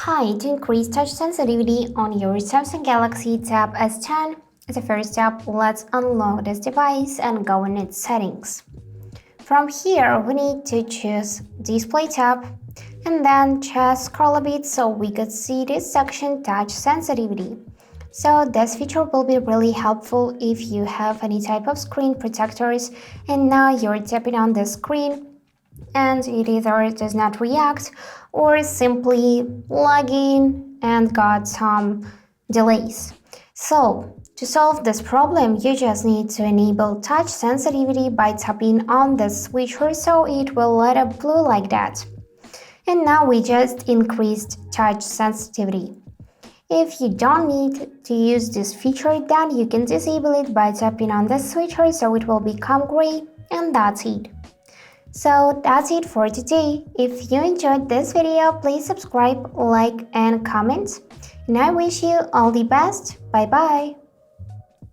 Hi, to increase touch sensitivity on your Samsung Galaxy Tab S10, as a first step, let's unlock this device and go in its settings. From here, we need to choose Display tab and then just scroll a bit so we could see this section Touch Sensitivity. So this feature will be really helpful if you have any type of screen protectors and now you're tapping on the screen and it either does not react or simply lagging and got some delays. So to solve this problem, you just need to enable touch sensitivity by tapping on the switcher so it will light up blue like that. And now we just increased touch sensitivity. If you don't need to use this feature, then you can disable it by tapping on the switcher so it will become gray, and that's it. So that's it for today. If you enjoyed this video, please subscribe, like and comment. And I wish you all the best. Bye bye.